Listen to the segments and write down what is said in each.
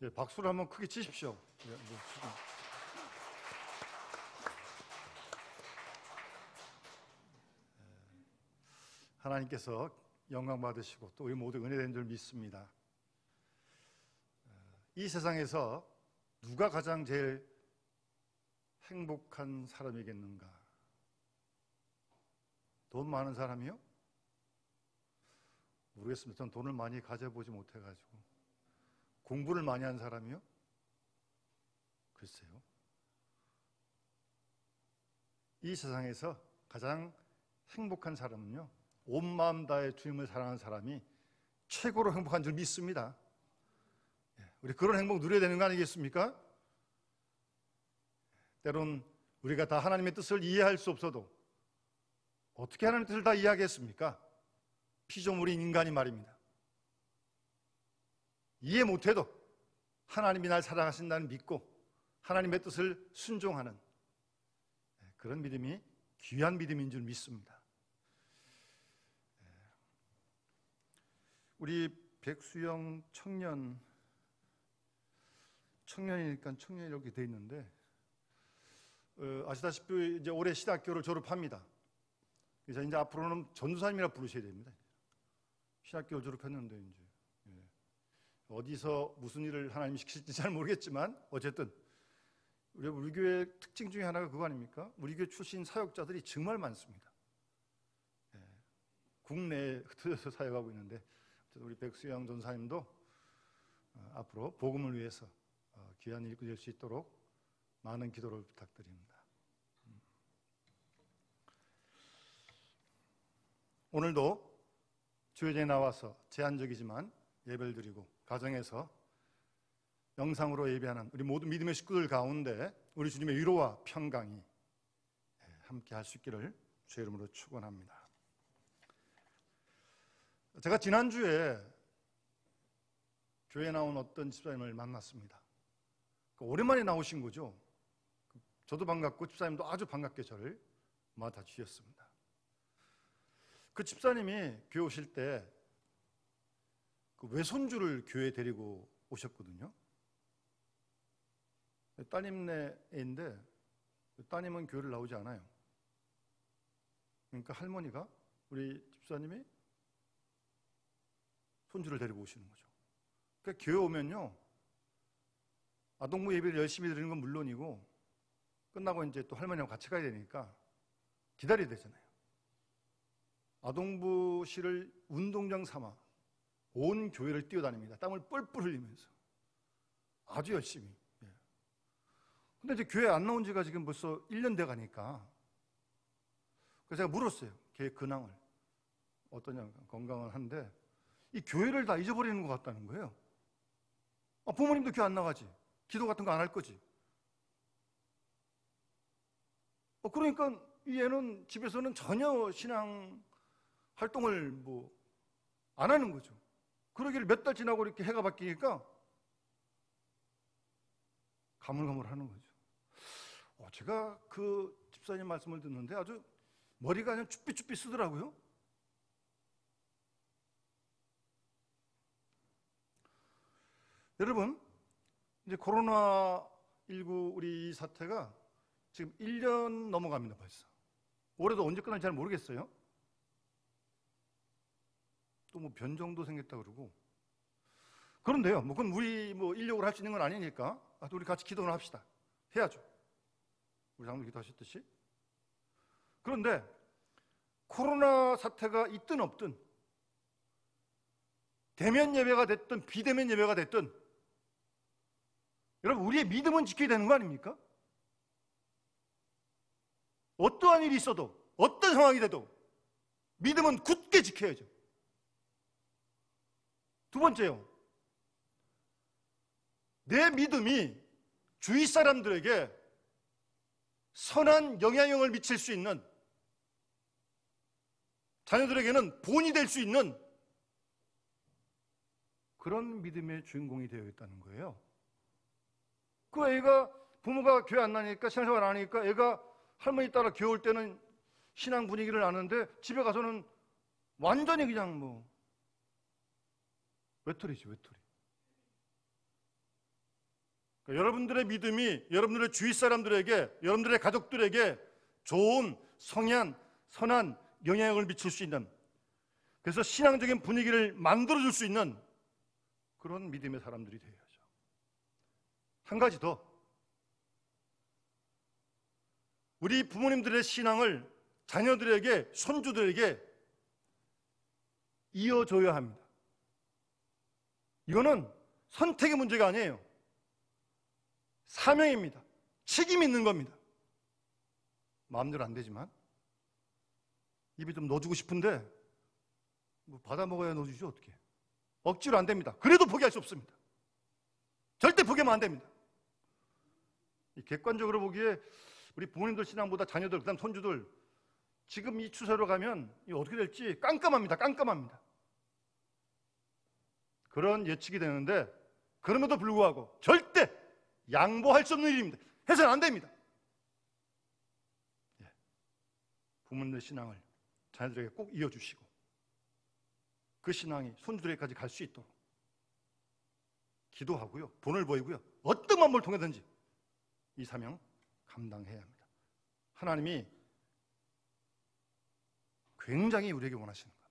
예, 박수를 한번 크게 치십시오. 예, 하나님께서 영광 받으시고 또 우리 모두 은혜된 줄 믿습니다. 이 세상에서 누가 가장 제일 행복한 사람이겠는가? 돈 많은 사람이요? 모르겠습니다. 전 돈을 많이 가져보지 못해가지고. 공부를 많이 한 사람이요? 글쎄요. 이 세상에서 가장 행복한 사람은요, 온 마음 다해 주님을 사랑하는 사람이 최고로 행복한 줄 믿습니다. 우리 그런 행복 누려야 되는 거 아니겠습니까? 때론 우리가 다 하나님의 뜻을 이해할 수 없어도 어떻게 하나님의 뜻을 다 이해하겠습니까? 피조물인 인간이 말입니다. 이해 못해도 하나님이 날 사랑하신다는 믿고 하나님의 뜻을 순종하는 그런 믿음이 귀한 믿음인 줄 믿습니다. 우리 백수영 청년이니까 청년 이렇게 돼 있는데 아시다시피 이제 올해 신학교를 졸업합니다. 그래서 이제 앞으로는 전도사님이라 부르셔야 됩니다. 신학교를 졸업했는데 이제 어디서 무슨 일을 하나님이 시키실지 잘 모르겠지만 어쨌든 우리 교회 특징 중에 하나가 그거 아닙니까? 우리 교회 출신 사역자들이 정말 많습니다. 국내에 흩어져서 사역하고 있는데 우리 백수영 전사님도 앞으로 복음을 위해서 귀한 일 될 수 있도록 많은 기도를 부탁드립니다. 오늘도 주일에 나와서 제한적이지만 예배를 드리고 가정에서 영상으로 예배하는 우리 모든 믿음의 식구들 가운데 우리 주님의 위로와 평강이 함께 할 수 있기를 주의 이름으로 축원합니다. 제가 지난주에 교회에 나온 어떤 집사님을 만났습니다. 오랜만에 나오신 거죠. 저도 반갑고 집사님도 아주 반갑게 저를 맞아주셨습니다. 그 집사님이 교회 오실 때 그 외손주를 교회에 데리고 오셨거든요. 따님네인데 따님은 교회를 나오지 않아요. 그러니까 할머니가 우리 집사님이 손주를 데리고 오시는 거죠. 그러니까 교회 오면요, 아동부 예배를 열심히 드리는 건 물론이고 끝나고 이제 또 할머니하고 같이 가야 되니까 기다려야 되잖아요. 아동부실을 운동장 삼아 온 교회를 뛰어다닙니다. 땀을 뻘뻘 흘리면서 아주 열심히. 근데 이제 교회 안 나온 지가 지금 벌써 1년 돼 가니까 그래서 제가 물었어요. 걔 근황을. 어떠냐, 건강은 한데 이 교회를 다 잊어버리는 것 같다는 거예요. 부모님도 교회 안 나가지. 기도 같은 거 안 할 거지. 그러니까 이 애는 집에서는 전혀 신앙 활동을 안 하는 거죠. 그러기를 몇 달 지나고 이렇게 해가 바뀌니까 가물가물하는 거죠. 제가 그 집사님 말씀을 듣는데 아주 머리가 그냥 쭈삐쭈삐 쓰더라고요. 여러분, 이제 코로나19 우리 이 사태가 지금 1년 넘어갑니다, 벌써. 올해도 언제 끝날지 잘 모르겠어요. 또 변종도 생겼다 그러고. 그런데요, 그건 우리 인력으로 할 수 있는 건 아니니까 우리 같이 기도를 합시다. 해야죠. 우리 장로 기도하셨듯이. 그런데 코로나 사태가 있든 없든 대면 예배가 됐든 비대면 예배가 됐든 여러분, 우리의 믿음은 지켜야 되는 거 아닙니까? 어떠한 일이 있어도 어떤 상황이 돼도 믿음은 굳게 지켜야죠. 두 번째요, 내 믿음이 주위 사람들에게 선한 영향력을 미칠 수 있는, 자녀들에게는 본이 될 수 있는 그런 믿음의 주인공이 되어야겠다는 거예요. 그 애가, 부모가 교회 안 나니까, 신앙생활 안 하니까 애가 할머니 따라 교회 올 때는 신앙 분위기를 아는데 집에 가서는 완전히 그냥 외톨이지, 외톨이. 그러니까 여러분들의 믿음이 여러분들의 주위 사람들에게, 여러분들의 가족들에게 좋은 성향, 선한 영향을 미칠 수 있는, 그래서 신앙적인 분위기를 만들어줄 수 있는 그런 믿음의 사람들이 되어야죠. 한 가지 더, 우리 부모님들의 신앙을 자녀들에게, 손주들에게 이어줘야 합니다. 이거는 선택의 문제가 아니에요. 사명입니다. 책임이 있는 겁니다. 마음대로 안 되지만 입에 좀 넣어주고 싶은데 뭐 받아 먹어야 넣어주지 어떻게. 억지로 안 됩니다. 그래도 포기할 수 없습니다. 절대 포기하면 안 됩니다. 객관적으로 보기에 우리 부모님들 신앙보다 자녀들, 그다음 손주들 지금 이 추세로 가면 어떻게 될지 깜깜합니다. 깜깜합니다. 그런 예측이 되는데, 그럼에도 불구하고 절대 양보할 수 없는 일입니다. 해서는 안 됩니다. 부모님의 신앙을 자녀들에게 꼭 이어주시고 그 신앙이 손주들에게까지 갈 수 있도록 기도하고요, 본을 보이고요, 어떤 방법을 통해든지 이 사명 감당해야 합니다. 하나님이 굉장히 우리에게 원하시는 겁니다.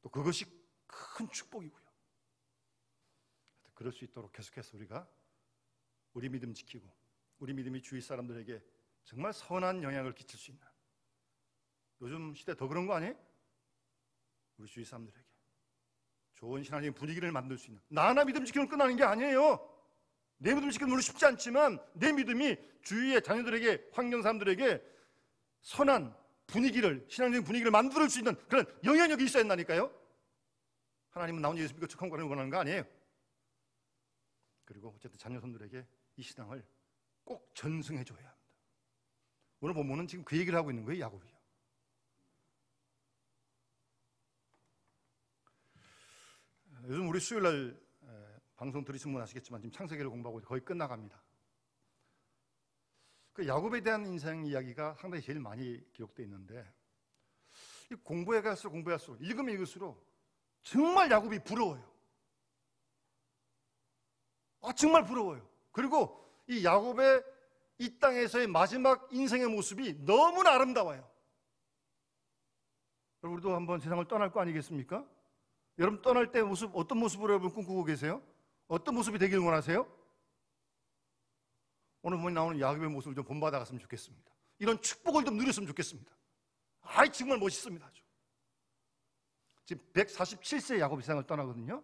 또 그것이 큰 축복이고요. 그럴 수 있도록 계속해서 우리가 우리 믿음 지키고 우리 믿음이 주위 사람들에게 정말 선한 영향을 끼칠 수 있는, 요즘 시대 더 그런 거 아니에요? 우리 주위 사람들에게 좋은 신앙적인 분위기를 만들 수 있는, 나 하나 믿음 지키면 끝나는 게 아니에요. 내 믿음 지키는 물론 쉽지 않지만 내 믿음이 주위의 자녀들에게, 환경 사람들에게 선한 분위기를, 신앙적인 분위기를 만들 수 있는 그런 영향력이 있어야 한다니까요. 하나님은 나 혼자 예수 믿고 척한 거를 원하는 거 아니에요. 그리고 어쨌든 자녀 손들에게 이 신앙을 꼭 전승해 줘야 합니다. 오늘 본문은 지금 그 얘기를 하고 있는 거예요. 야곱이요. 요즘 우리 수요일날 방송 들으신 분 아시겠지만 지금 창세기를 공부하고 거의 끝나갑니다. 그 야곱에 대한 인생 이야기가 상당히 제일 많이 기록되어 있는데, 공부해 갈수록 읽으면 읽을수록 정말 야곱이 부러워요. 정말 부러워요. 그리고 이 야곱의 이 땅에서의 마지막 인생의 모습이 너무나 아름다워요. 여러분, 우리도 한번 세상을 떠날 거 아니겠습니까? 여러분 떠날 때 모습, 어떤 모습으로 여러분 꿈꾸고 계세요? 어떤 모습이 되기를 원하세요? 오늘 보면 나오는 야곱의 모습을 좀 본받아갔으면 좋겠습니다. 이런 축복을 좀 누렸으면 좋겠습니다. 정말 멋있습니다. 아주. 지금 147세 야곱이 세상을 떠나거든요.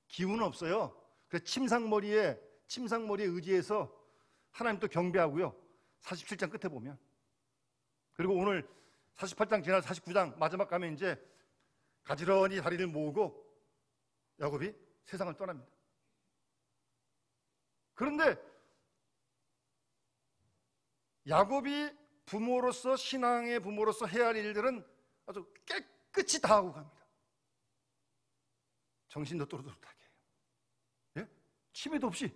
기운은 없어요. 그래서 침상머리에 의지해서 하나님 또 경배하고요. 47장 끝에 보면, 그리고 오늘 48장 지나 49장 마지막 가면 이제 가지런히 다리를 모으고 야곱이 세상을 떠납니다. 그런데 야곱이 부모로서, 신앙의 부모로서 해야 할 일들은 아주 깨끗이 다 하고 갑니다. 정신도 또렷하게, 치매도 없이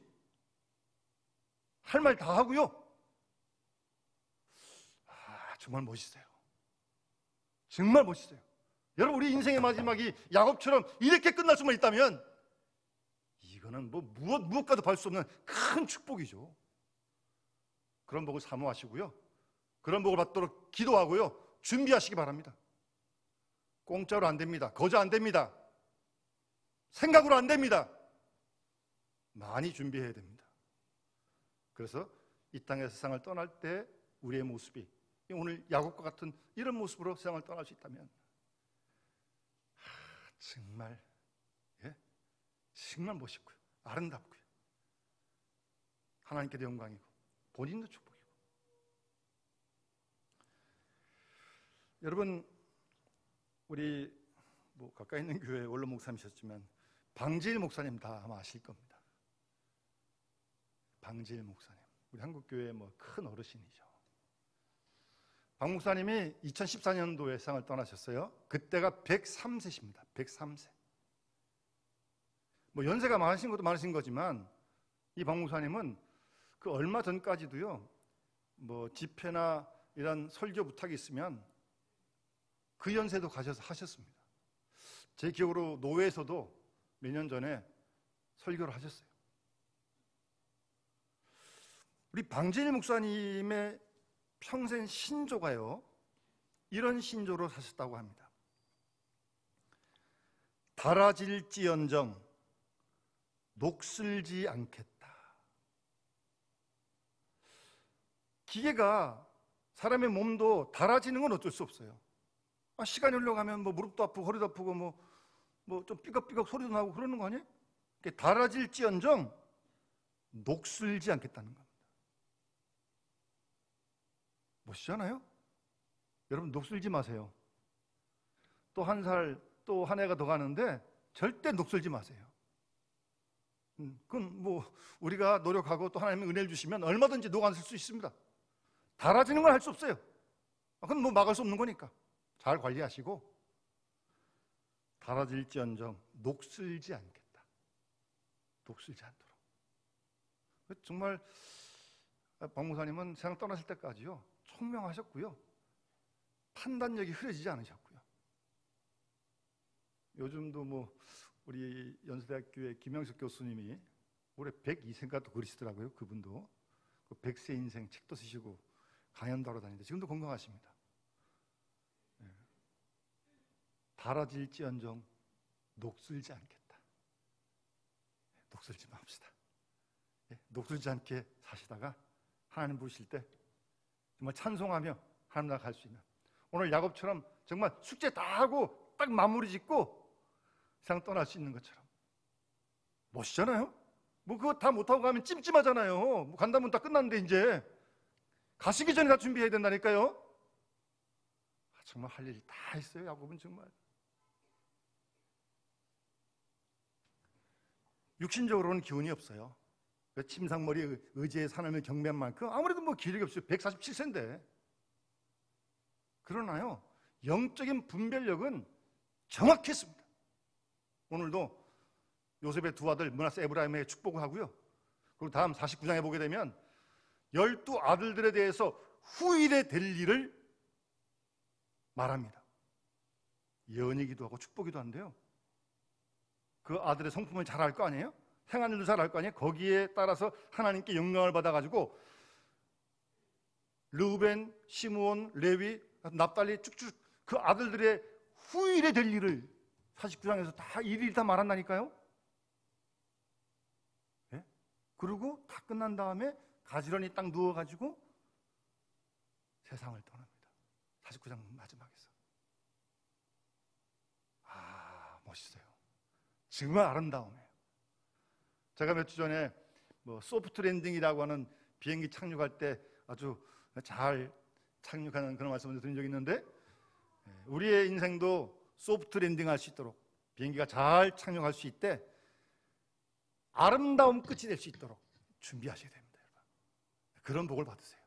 할 말 다 하고요. 정말 멋있어요. 정말 멋있어요. 여러분, 우리 인생의 마지막이 야곱처럼 이렇게 끝날 수만 있다면 이거는 무엇과도 발 수 없는 큰 축복이죠. 그런 복을 사모하시고요, 그런 복을 받도록 기도하고요, 준비하시기 바랍니다. 공짜로 안 됩니다. 거저 안 됩니다. 생각으로 안 됩니다. 많이 준비해야 됩니다. 그래서 이 땅의 세상을 떠날 때 우리의 모습이 오늘 야곱과 같은 이런 모습으로 세상을 떠날 수 있다면 정말 정말 멋있고요, 아름답고요, 하나님께도 영광이고 본인도 축복이고. 여러분, 우리 가까이 있는 교회 원로 목사님이셨지만 방지일 목사님 다 아마 아실 겁니다. 방지일 목사님, 우리 한국교회의 큰 어르신이죠. 방 목사님이 2014년도에 세상을 떠나셨어요. 그때가 103세십니다. 103세. 연세가 많으신 것도 많으신 거지만 이 방 목사님은 그 얼마 전까지도요, 집회나 이런 설교 부탁이 있으면 그 연세도 가셔서 하셨습니다. 제 기억으로 노회에서도 몇 년 전에 설교를 하셨어요. 우리 방진일 목사님의 평생 신조가요, 이런 신조로 사셨다고 합니다. 달아질지언정 녹슬지 않겠다. 기계가 사람의 몸도 달아지는 건 어쩔 수 없어요. 시간이 흘러가면 뭐 무릎도 아프고 허리도 아프고 뭐 좀 삐걱삐걱 소리도 나고 그러는 거 아니에요? 달아질지언정 녹슬지 않겠다는 겁니다. 멋있잖아요? 여러분, 녹슬지 마세요. 또 한 살, 또 한 해가 더 가는데 절대 녹슬지 마세요. 그건 뭐 우리가 노력하고 또 하나님의 은혜를 주시면 얼마든지 녹아슬 수 있습니다. 달아지는 건 할 수 없어요. 그건 뭐 막을 수 없는 거니까 잘 관리하시고, 달아질지언정 녹슬지 않겠다. 녹슬지 않도록. 정말 박 목사님은 세상 떠나실 때까지요, 총명하셨고요, 판단력이 흐려지지 않으셨고요. 요즘도 뭐 우리 연세대학교의 김영석 교수님이 올해 102세인가 또 그러시더라고요. 그분도 그 100세 인생 책도 쓰시고 강연도 하러 다니는데 지금도 건강하십니다. 달아질지언정 녹슬지 않겠다. 녹슬지 맙시다. 녹슬지 않게 사시다가 하나님 부르실 때 정말 찬송하며 하나님 나라 갈 수 있는, 오늘 야곱처럼 정말 숙제 다 하고 딱 마무리 짓고 세상 떠날 수 있는 것처럼. 멋있잖아요? 뭐 그거 다 못하고 가면 찜찜하잖아요. 뭐 간다면 다 끝났는데 이제 가시기 전에 다 준비해야 된다니까요. 정말 할 일이 다 있어요, 야곱은. 정말 육신적으로는 기운이 없어요. 침상머리 의지에 사람의 경매한 만큼 아무래도 뭐 기력이 없어요. 147세인데. 그러나요, 영적인 분별력은 정확했습니다. 오늘도 요셉의 두 아들 므낫세, 에브라임에게 축복을 하고요, 그리고 다음 49장에 보게 되면 12아들들에 대해서 후일에 될 일을 말합니다. 예언이기도 하고 축복이기도 한데요, 그 아들의 성품을 잘 알 거 아니에요? 행한 일도 잘 알 거 아니에요? 거기에 따라서 하나님께 영광을 받아가지고 르우벤, 시므온, 레위, 납달리 쭉쭉 그 아들들의 후일에 될 일을 49장에서 다 일일이 다 말한다니까요. 네? 그리고 다 끝난 다음에 가지런히 딱 누워가지고 세상을 떠납니다. 49장 마지막에서. 멋있어요. 정말 아름다움이에요. 제가 몇 주 전에 뭐 소프트 랜딩이라고 하는 비행기 착륙할 때 아주 잘 착륙하는 그런 말씀을 드린 적이 있는데, 우리의 인생도 소프트 랜딩 할 수 있도록, 비행기가 잘 착륙할 수 있게 아름다운 끝이 될 수 있도록 준비하셔야 됩니다. 여러분. 그런 복을 받으세요.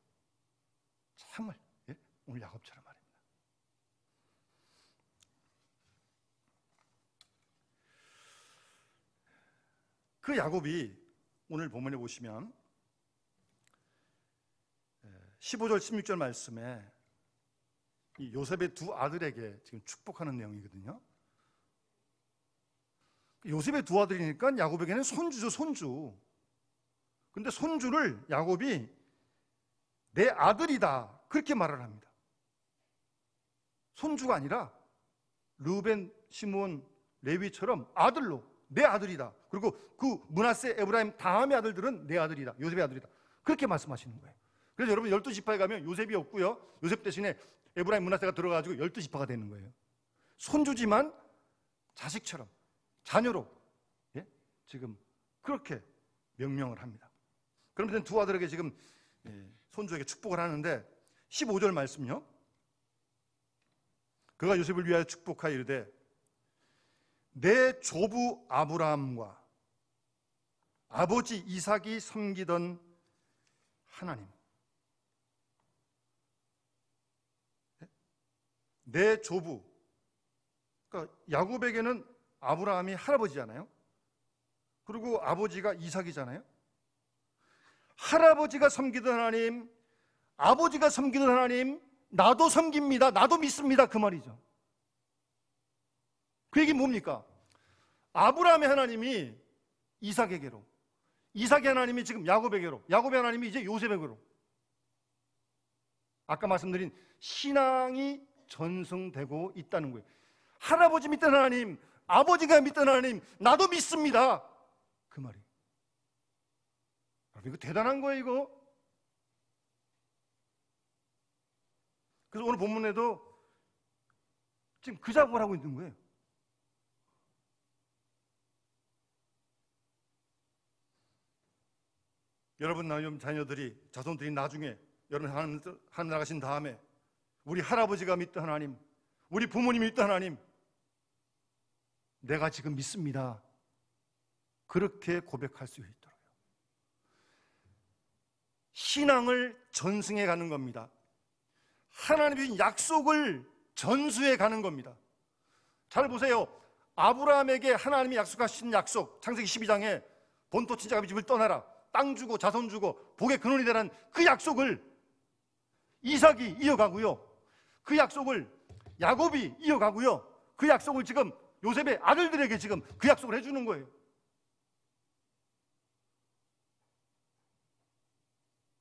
정말 오늘 야곱처럼 말입니다. 그 야곱이 오늘 본문에 보시면 15절 16절 말씀에 이 요셉의 두 아들에게 지금 축복하는 내용이거든요. 요셉의 두 아들이니까 야곱에게는 손주죠, 손주. 근데 손주를 야곱이 내 아들이다 그렇게 말을 합니다. 손주가 아니라 르우벤, 시므온, 레위처럼 아들로, 내 아들이다. 그리고 그 므낫세, 에브라임 다음의 아들들은 내 아들이다, 요셉의 아들이다, 그렇게 말씀하시는 거예요. 그래서 여러분 12지파에 가면 요셉이 없고요, 요셉 대신에 에브라임, 므낫세가 들어가지고 12지파가 되는 거예요. 손주지만 자식처럼, 자녀로 지금 그렇게 명명을 합니다. 그러면 두 아들에게 지금 손주에게 축복을 하는데 15절 말씀요, 그가 요셉을 위하여 축복하여 이르되 내 조부 아브라함과 아버지 이삭이 섬기던 하나님, 내 조부, 그러니까 야곱에게는 아브라함이 할아버지잖아요. 그리고 아버지가 이삭이잖아요. 할아버지가 섬기던 하나님, 아버지가 섬기던 하나님, 나도 섬깁니다, 나도 믿습니다, 그 말이죠. 그 얘기 뭡니까? 아브라함의 하나님이 이삭에게로, 이삭의 하나님이 지금 야곱에게로, 야곱의 하나님이 이제 요셉에게로. 아까 말씀드린 신앙이 전승되고 있다는 거예요. 할아버지 믿던 하나님, 아버지가 믿던 하나님, 나도 믿습니다. 그 말이. 이거 대단한 거예요, 이거. 그래서 오늘 본문에도 지금 그 작업을 하고 있는 거예요. 여러분 자녀들이, 자손들이 나중에 여러분 하늘 나가신 다음에 우리 할아버지가 믿던 하나님, 우리 부모님이 믿던 하나님, 내가 지금 믿습니다. 그렇게 고백할 수 있도록 신앙을 전승해 가는 겁니다. 하나님의 주신 약속을 전수해 가는 겁니다. 잘 보세요. 아브라함에게 하나님이 약속하신 약속, 창세기 12장에 본토 친척 아비 집을 떠나라, 땅 주고 자손 주고 복의 근원이 되라는 그 약속을 이삭이 이어가고요, 그 약속을 야곱이 이어가고요, 그 약속을 지금 요셉의 아들들에게 지금 그 약속을 해주는 거예요.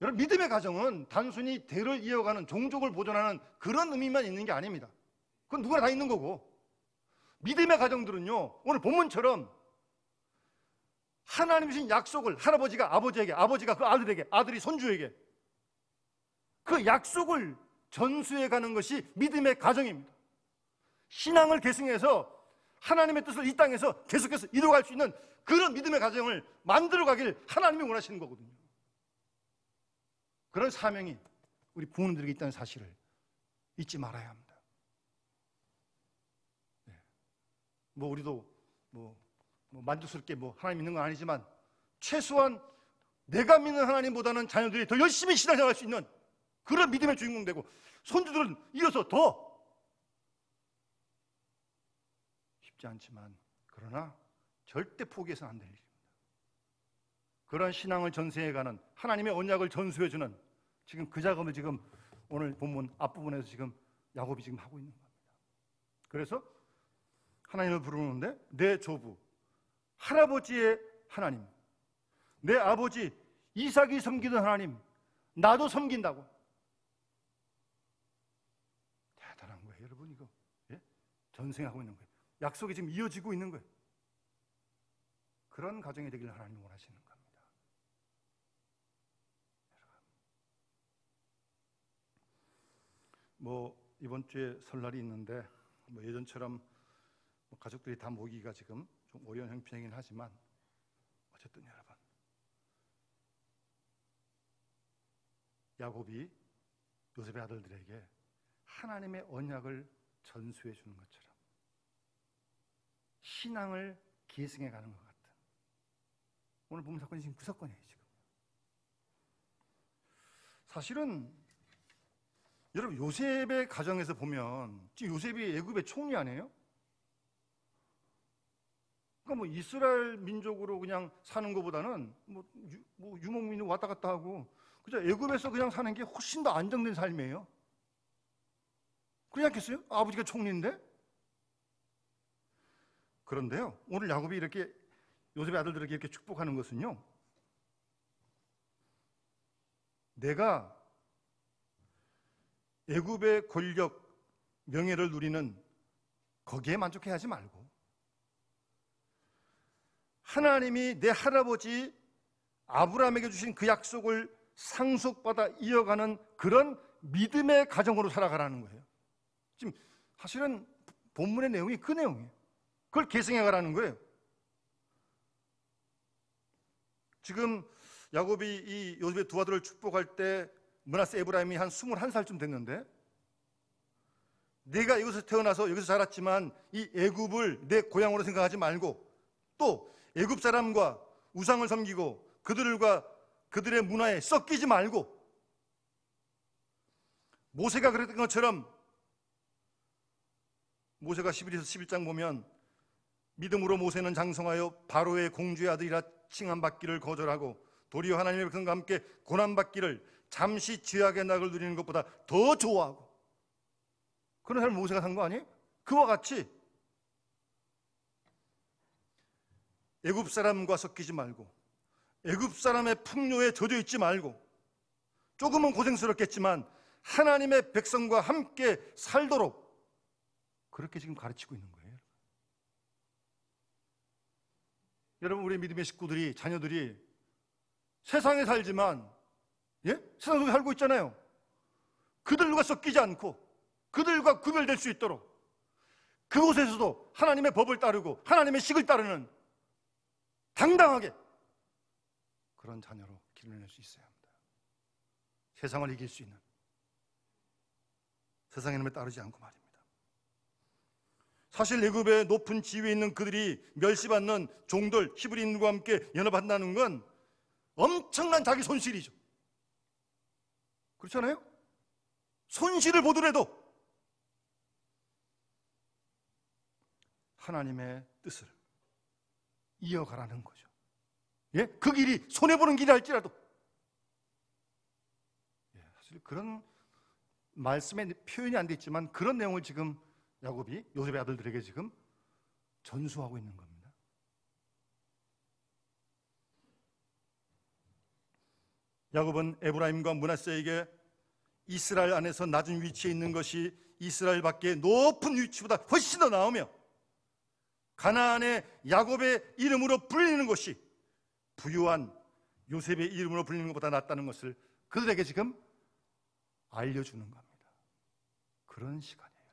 여러분, 믿음의 가정은 단순히 대를 이어가는, 종족을 보존하는 그런 의미만 있는 게 아닙니다. 그건 누구나 다 있는 거고, 믿음의 가정들은요, 오늘 본문처럼 하나님이 주신 약속을 할아버지가 아버지에게, 아버지가 그 아들에게, 아들이 손주에게 그 약속을 전수해 가는 것이 믿음의 가정입니다. 신앙을 계승해서 하나님의 뜻을 이 땅에서 계속해서 이루어갈 수 있는 그런 믿음의 가정을 만들어 가길 하나님이 원하시는 거거든요. 그런 사명이 우리 부모님들에게 있다는 사실을 잊지 말아야 합니다. 네. 우리도 만족스럽게 하나님 믿는 건 아니지만 최소한 내가 믿는 하나님보다는 자녀들이 더 열심히 신앙생활할 수 있는 그런 믿음의 주인공 되고, 손주들은 이어서 더 쉽지 않지만, 그러나 절대 포기해서는 안 될 일입니다. 그런 신앙을 전수해가는, 하나님의 언약을 전수해주는 지금 그 작업을 지금 오늘 본문 앞부분에서 지금 야곱이 지금 하고 있는 겁니다. 그래서 하나님을 부르는데 내 조부, 할아버지의 하나님, 내 아버지 이삭이 섬기던 하나님, 나도 섬긴다고. 대단한 거예요, 여러분. 이거 전승하고 있는 거예요. 약속이 지금 이어지고 있는 거예요. 그런 가정이 되기를 하나님 원하시는 겁니다. 이번 주에 설날이 있는데 예전처럼 가족들이 다 모기가 지금 좀 어려운 형편이긴 하지만, 어쨌든 여러분, 야곱이 요셉의 아들들에게 하나님의 언약을 전수해 주는 것처럼 신앙을 계승해 가는 것 같은 오늘 보면 사건이 지금 그 사건이에요. 지금 사실은 여러분, 요셉의 가정에서 보면 지금 요셉이 애굽의 총리 아니에요? 그러니까 이스라엘 민족으로 그냥 사는 것보다는 유목민이 왔다 갔다 하고 그죠? 애굽에서 그냥 사는 게 훨씬 더 안정된 삶이에요. 그렇지 않겠어요? 아버지가 총리인데. 그런데요, 오늘 야곱이 이렇게 요셉의 아들들에게 이렇게 축복하는 것은요, 내가 애굽의 권력, 명예를 누리는 거기에 만족해야 하지 말고, 하나님이 내 할아버지 아브라함에게 주신 그 약속을 상속받아 이어가는 그런 믿음의 가정으로 살아가라는 거예요. 지금 사실은 본문의 내용이 그 내용이에요. 그걸 계승해 가라는 거예요. 지금 야곱이 이 요셉의 두 아들을 축복할 때 므낫세 에브라임이 한 21살쯤 됐는데, 내가 이곳에서 태어나서 여기서 자랐지만 이 애굽을 내 고향으로 생각하지 말고, 또 애굽 사람과 우상을 섬기고 그들과 그들의 문화에 섞이지 말고, 모세가 그랬던 것처럼, 모세가 11에서 11장 보면 믿음으로 모세는 장성하여 바로의 공주의 아들이라 칭함받기를 거절하고 도리어 하나님의 백성과 함께 고난받기를 잠시 죄악의 낙을 누리는 것보다 더 좋아하고. 그런 삶을 모세가 산 거 아니에요? 그와 같이 애굽 사람과 섞이지 말고 애굽 사람의 풍요에 젖어 있지 말고 조금은 고생스럽겠지만 하나님의 백성과 함께 살도록 그렇게 지금 가르치고 있는 거예요. 여러분, 우리 믿음의 식구들이, 자녀들이 세상에 살지만 세상 속에 살고 있잖아요. 그들과 섞이지 않고 그들과 구별될 수 있도록 그곳에서도 하나님의 법을 따르고 하나님의 식을 따르는 당당하게 그런 자녀로 길러낼 수 있어야 합니다. 세상을 이길 수 있는, 세상의 놈에 따르지 않고 말입니다. 사실 애굽의 높은 지위에 있는 그들이 멸시받는 종들 히브리인들과 함께 연합한다는 건 엄청난 자기 손실이죠. 그렇잖아요? 손실을 보더라도 하나님의 뜻을 이어가라는 거죠. 그 길이 손해보는 길이 할지라도. 사실 그런 말씀에 표현이 안 돼 있지만 그런 내용을 지금 야곱이 요셉의 아들들에게 지금 전수하고 있는 겁니다. 야곱은 에브라임과 므낫세에게 이스라엘 안에서 낮은 위치에 있는 것이 이스라엘 밖에 높은 위치보다 훨씬 더 나으며 가나안의 야곱의 이름으로 불리는 것이 부유한 요셉의 이름으로 불리는 것보다 낫다는 것을 그들에게 지금 알려주는 겁니다. 그런 시간이에요,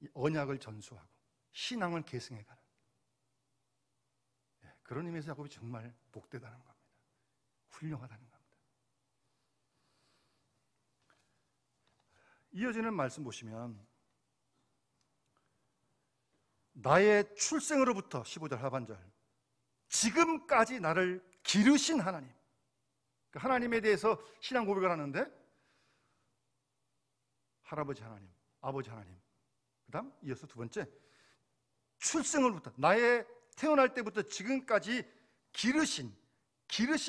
여러분. 언약을 전수하고 신앙을 계승해가는 그런 의미에서 야곱이 정말 복되다는 겁니다. 훌륭하다는 겁니다. 이어지는 말씀 보시면 나의 출생으로부터 15절 하반절 지금까지 나를 기르신 하나님, 하나님에 대해서 신앙 고백을 하는데 할아버지 하나님, 아버지 하나님, 그 다음 이어서 두 번째 출생으로부터, 나의 태어날 때부터 지금까지 기르신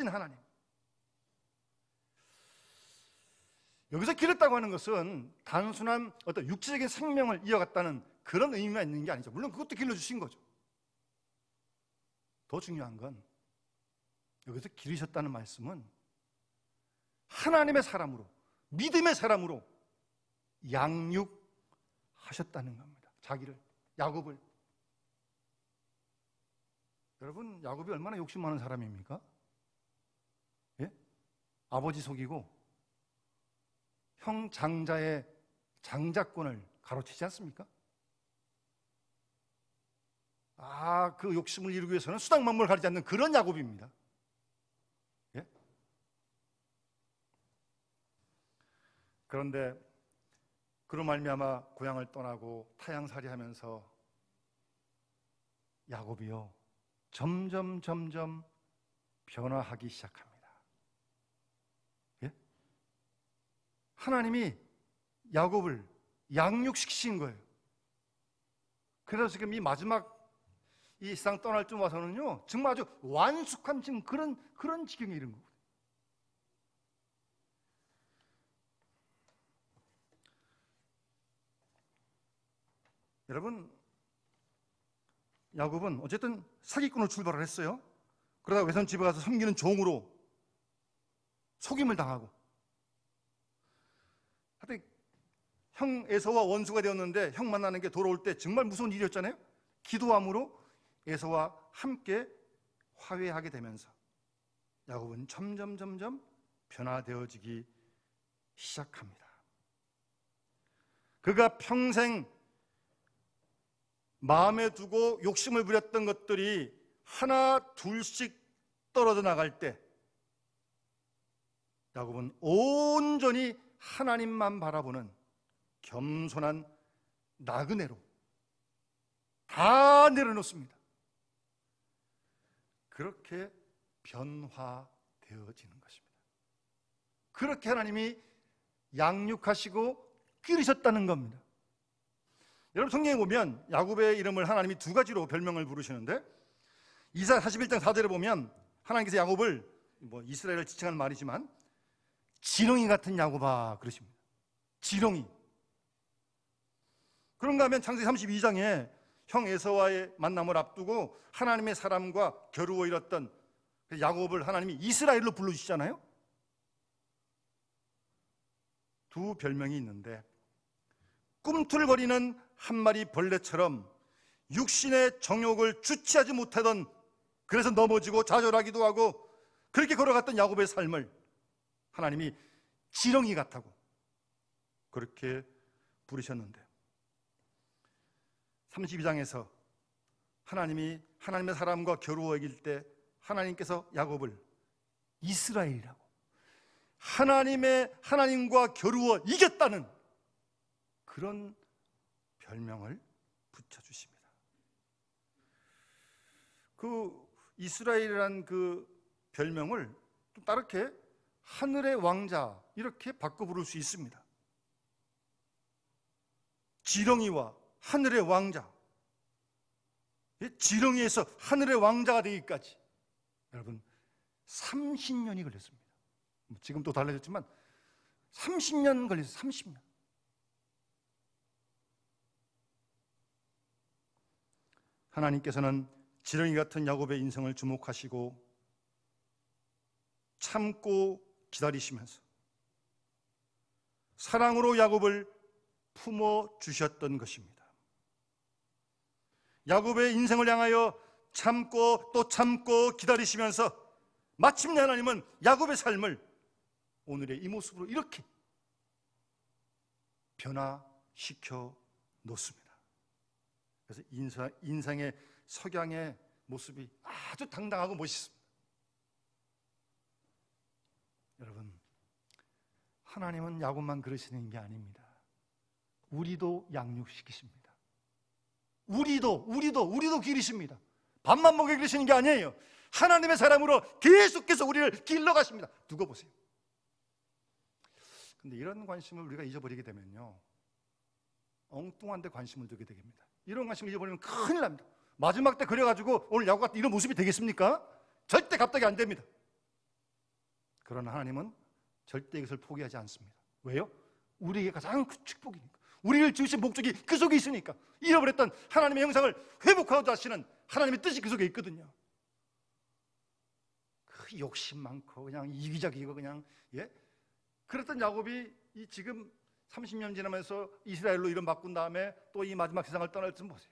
하나님. 여기서 기르다고 하는 것은 단순한 어떤 육체적인 생명을 이어갔다는 그런 의미가 있는 게 아니죠. 물론 그것도 길러주신 거죠. 더 중요한 건 여기서 기르셨다는 말씀은 하나님의 사람으로, 믿음의 사람으로 양육하셨다는 겁니다. 자기를, 야곱을. 여러분, 야곱이 얼마나 욕심 많은 사람입니까? 아버지 속이고 형 장자의 장자권을 가로채지 않습니까? 그 욕심을 이루기 위해서는 수당만물 가리지 않는 그런 야곱입니다. 그런데 그로 말미암아 고향을 떠나고 타향살이하면서 야곱이요 점점 변화하기 시작합니다. 하나님이 야곱을 양육시키신 거예요. 그래서 지금 이 마지막 이 세상 떠날 쯤 와서는요 정말 아주 완숙한 지금 그런 지경에 이른 거거든요. 여러분, 야곱은 어쨌든 사기꾼으로 출발을 했어요. 그러다가 외손 집에 가서 섬기는 종으로 속임을 당하고, 하여튼 형 에서와 원수가 되었는데 형 만나는 게 돌아올 때 정말 무서운 일이었잖아요. 기도함으로 에서와 함께 화해하게 되면서 야곱은 점점 변화되어지기 시작합니다. 그가 평생 마음에 두고 욕심을 부렸던 것들이 하나 둘씩 떨어져 나갈 때 야곱은 온전히 하나님만 바라보는 겸손한 나그네로 다 내려놓습니다. 그렇게 변화되어지는 것입니다. 그렇게 하나님이 양육하시고 기르셨다는 겁니다. 여러분, 성경에 보면 야곱의 이름을 하나님이 두 가지로 별명을 부르시는데 이사 41장 4절에 보면 하나님께서 야곱을 이스라엘을 지칭하는 말이지만 지렁이 같은 야곱아 그러십니다. 지렁이. 그런가 하면 창세기 32장에 형 에서와의 만남을 앞두고 하나님의 사람과 겨루어 이뤘던 야곱을 하나님이 이스라엘로 불러주시잖아요. 두 별명이 있는데, 꿈틀거리는 한 마리 벌레처럼 육신의 정욕을 주체하지 못하던, 그래서 넘어지고 좌절하기도 하고 그렇게 걸어갔던 야곱의 삶을 하나님이 지렁이 같다고 그렇게 부르셨는데, 32장에서 하나님이 하나님의 사람과 겨루어 이길 때 하나님께서 야곱을 이스라엘이라고, 하나님과 겨루어 이겼다는 그런 별명을 붙여주십니다. 그 이스라엘이라는 그 별명을 또 다르게 하늘의 왕자 이렇게 바꿔 부를 수 있습니다. 지렁이와 하늘의 왕자, 지렁이에서 하늘의 왕자가 되기까지 여러분 30년이 걸렸습니다. 지금 또 달라졌지만 30년 걸렸어요. 30년. 하나님께서는 지렁이 같은 야곱의 인생을 주목하시고 참고 기다리시면서 사랑으로 야곱을 품어 주셨던 것입니다. 야곱의 인생을 향하여 참고 또 참고 기다리시면서 마침내 하나님은 야곱의 삶을 오늘의 이 모습으로 이렇게 변화시켜 놓습니다. 그래서 인생의 석양의 모습이 아주 당당하고 멋있습니다. 여러분, 하나님은 야곱만 그러시는 게 아닙니다. 우리도 양육시키십니다. 우리도 기르십니다. 밥만 먹여 기르시는 게 아니에요. 하나님의 사람으로 계속해서 우리를 길러가십니다. 두고 보세요. 근데 이런 관심을 우리가 잊어버리게 되면요, 엉뚱한 데 관심을 두게 됩니다. 이런 관심을 잊어버리면 큰일 납니다. 마지막 때 그래가지고 오늘 야곱 같은 이런 모습이 되겠습니까? 절대 갑자기 안 됩니다. 그러나 하나님은 절대 이것을 포기하지 않습니다. 왜요? 우리에게 가장 큰 축복이니까. 우리를 지으신 목적이 그 속에 있으니까. 잃어버렸던 하나님의 형상을 회복하고자 하시는 하나님의 뜻이 그 속에 있거든요. 그 욕심 많고 그냥 이기적이고 그냥 그랬던 야곱이 이 지금 30년 지나면서 이스라엘로 이름 바꾼 다음에 또 이 마지막 세상을 떠날 줄 보세요.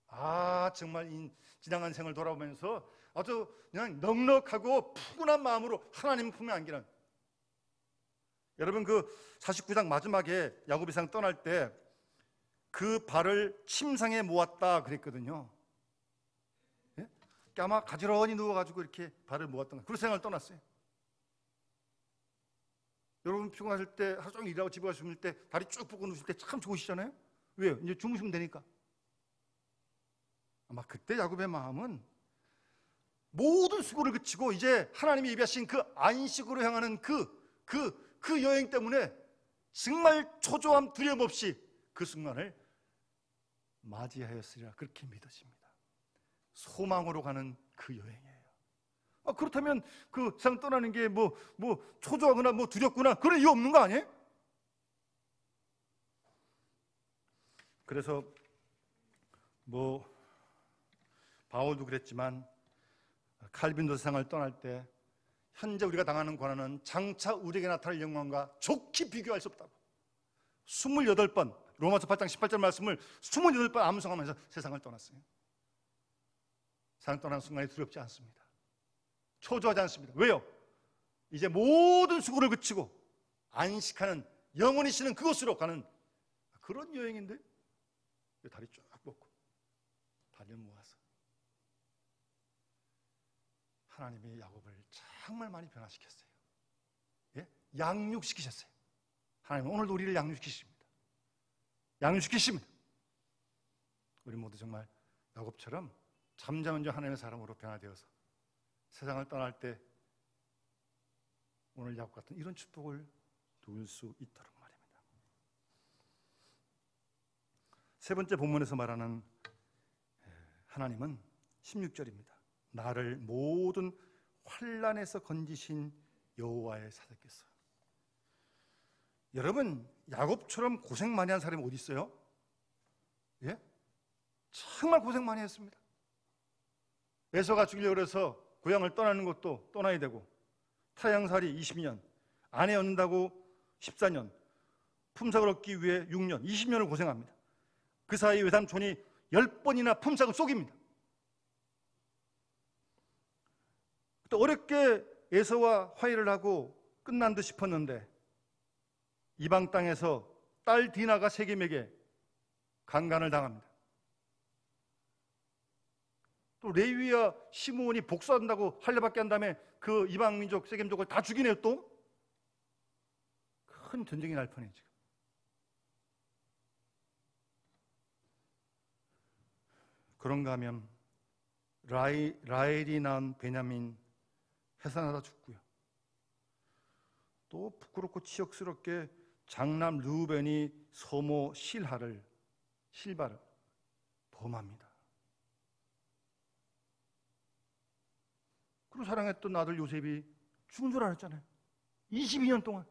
아, 정말 이 지나간 생을 돌아보면서 아주 그냥 넉넉하고 푸근한 마음으로 하나님 품에 안기는. 여러분, 그 49장 마지막에 야곱이 세상 떠날 때 그 발을 침상에 모았다 그랬거든요. 아마 가지런히 누워가지고 이렇게 발을 모았던 거예요. 그래서 세상을 떠났어요. 여러분 피곤하실 때, 하루 종일 일하고 집에 가실 때 다리 쭉 뻗고 누우실 때 참 좋으시잖아요. 왜요? 이제 주무시면 되니까. 아마 그때 야곱의 마음은 모든 수고를 그치고 이제 하나님이 예비하신 그 안식으로 향하는 그 여행 때문에 정말 초조함 두려움 없이 그 순간을 맞이하였으리라 그렇게 믿어집니다. 소망으로 가는 그 여행이에요. 그렇다면 그 세상 떠나는 게 뭐 초조하거나 뭐 두렵거나 그런 이유 없는 거 아니에요? 그래서 바울도 그랬지만 칼빈도 세상을 떠날 때 현재 우리가 당하는 고난은 장차 우리에게 나타날 영광과 좋게 비교할 수 없다고 28번 로마서 8장 18절 말씀을 28번 암송하면서 세상을 떠났어요. 세상 떠나는 순간이 두렵지 않습니다. 초조하지 않습니다. 왜요? 이제 모든 수고를 그치고 안식하는 영원히 쉬는 그곳으로 가는 그런 여행인데 다리 쭉 뻗고 발을 모아서 하나님이 야곱을 정말 많이 변화시켰어요. 양육시키셨어요. 하나님은 오늘도 우리를 양육시키십니다. 우리 모두 정말 야곱처럼 잠잠한 하나님의 사람으로 변화되어서 세상을 떠날 때 오늘 야곱 같은 이런 축복을 누릴 수 있도록 말입니다. 세 번째 본문에서 말하는 하나님은 16절입니다. 나를 모든 환난에서 건지신 여호와의 사자께서. 여러분, 야곱처럼 고생 많이 한 사람이 어디 있어요? 정말 고생 많이 했습니다. 에서가 죽이려고 해서 고향을 떠나는 것도 떠나야 되고, 타향살이 20년, 아내 얻는다고 14년, 품삯을 얻기 위해 6년, 20년을 고생합니다. 그 사이 외삼촌이 10번이나 품삯을 속입니다. 또 어렵게 에서와 화해를 하고 끝난 듯 싶었는데, 이방 땅에서 딸 디나가 세겜에게 강간을 당합니다. 또 레위와 시므온이 복수한다고 할례받게 한 다음에 그 이방 민족 세겜족을 다 죽이네요. 또 큰 전쟁이 날 뻔해 지금. 그런가 하면 라헬이 낳은 베냐민 해산하다 죽고요. 또 부끄럽고 치욕스럽게 장남 르우벤이 소모 실바를 범합니다. 그리고 사랑했던 아들 요셉이 죽은 줄 알았잖아요. 22년 동안.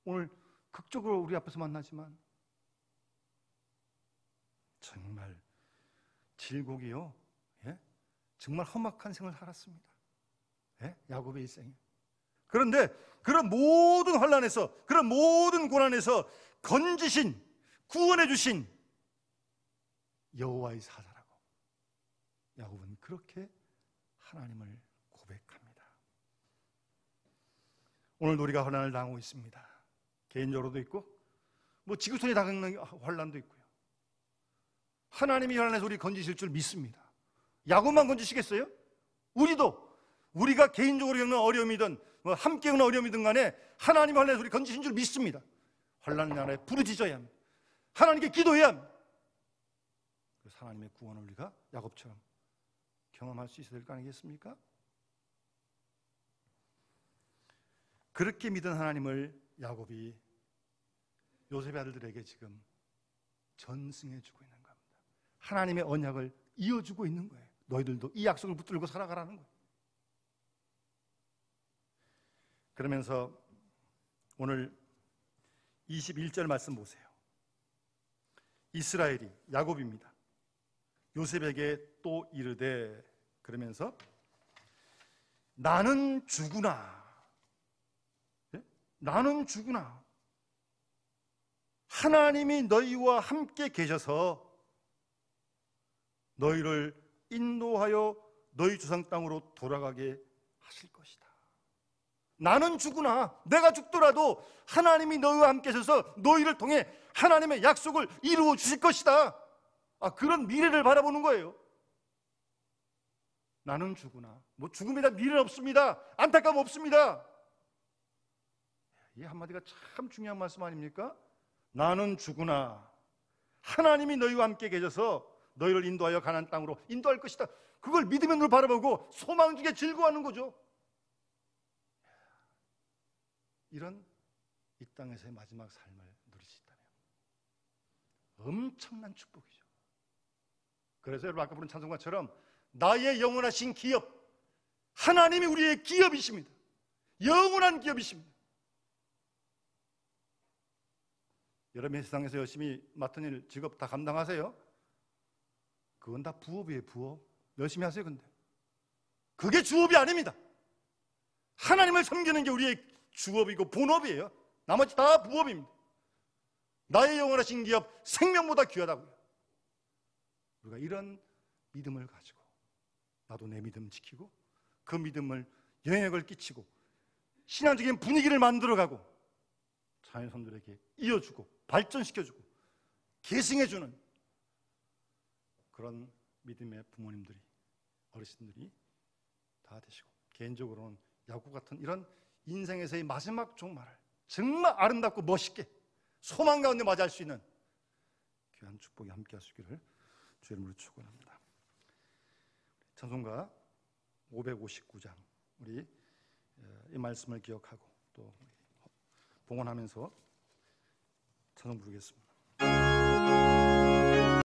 오늘 극적으로 우리 앞에서 만나지만 정말 질곡이요, 예? 정말 험악한 생을 살았습니다. 예? 야곱의 일생이. 그런데 그런 모든 환난에서, 그런 모든 고난에서 건지신, 구원해 주신 여호와의 사자라고 야곱은 그렇게 하나님을 고백합니다. 오늘도 우리가 환난을 당하고 있습니다. 개인적으로도 있고, 지구촌에 당하는 환난도 있고요. 하나님이 환난에서 우리 건지실 줄 믿습니다. 야곱만 건지시겠어요? 우리가 개인적으로 겪는 어려움이든 함께 겪는 어려움이든 간에 하나님이 환난에서 우리 건지신 줄 믿습니다. 환난 나라에 부르짖어야 합니다. 하나님께 기도해야 합니다. 그래서 하나님의 구원을 우리가 야곱처럼 경험할 수 있어야 될 거 아니겠습니까? 그렇게 믿은 하나님을 야곱이 요셉의 아들들에게 지금 전승해주고 있는 겁니다. 하나님의 언약을 이어주고 있는 거예요. 너희들도 이 약속을 붙들고 살아가라는 거예요. 그러면서 오늘 21절 말씀 보세요. 이스라엘이, 야곱입니다, 요셉에게 또 이르되, 그러면서 나는 주구나. 나는 주구나. 하나님이 너희와 함께 계셔서 너희를 인도하여 너희 조상 땅으로 돌아가게 하실 것이다. 나는 주구나. 내가 죽더라도 하나님이 너희와 함께 계셔서 너희를 통해 하나님의 약속을 이루어 주실 것이다. 그런 미래를 바라보는 거예요. 나는 주구나. 죽음에 대한 미래는 없습니다. 안타까움 없습니다. 이 한마디가 참 중요한 말씀 아닙니까? 나는 주구나. 하나님이 너희와 함께 계셔서 너희를 인도하여 가나안 땅으로 인도할 것이다. 그걸 믿음의 눈으로 바라보고 소망 중에 즐거워하는 거죠. 이런 이 땅에서의 마지막 삶을 누릴 수 있다면 엄청난 축복이죠. 그래서 여러분 아까 부른 찬송가처럼 나의 영원하신 기업, 하나님이 우리의 기업이십니다. 영원한 기업이십니다. 여러분이 세상에서 열심히 맡은 일, 직업 다 감당하세요? 그건 다 부업이에요. 부업. 열심히 하세요. 근데 그게 주업이 아닙니다. 하나님을 섬기는 게 우리의 주업이고 본업이에요. 나머지 다 부업입니다. 나의 영원하신 기업, 생명보다 귀하다고요. 우리가 이런 믿음을 가지고 나도 내 믿음 지키고 그 믿음을 영향력을 끼치고 신앙적인 분위기를 만들어가고 자녀손들에게 이어주고 발전시켜주고 계승해주는 그런 믿음의 부모님들이, 어르신들이 다 되시고, 개인적으로는 야곱 같은 이런 인생에서의 마지막 종말을 정말 아름답고 멋있게 소망 가운데 맞이할 수 있는 귀한 축복이 함께 하시기를 주의 이름으로 축원합니다. 찬송가 559장, 우리 이 말씀을 기억하고 또 봉헌하면서 찬송 부르겠습니다.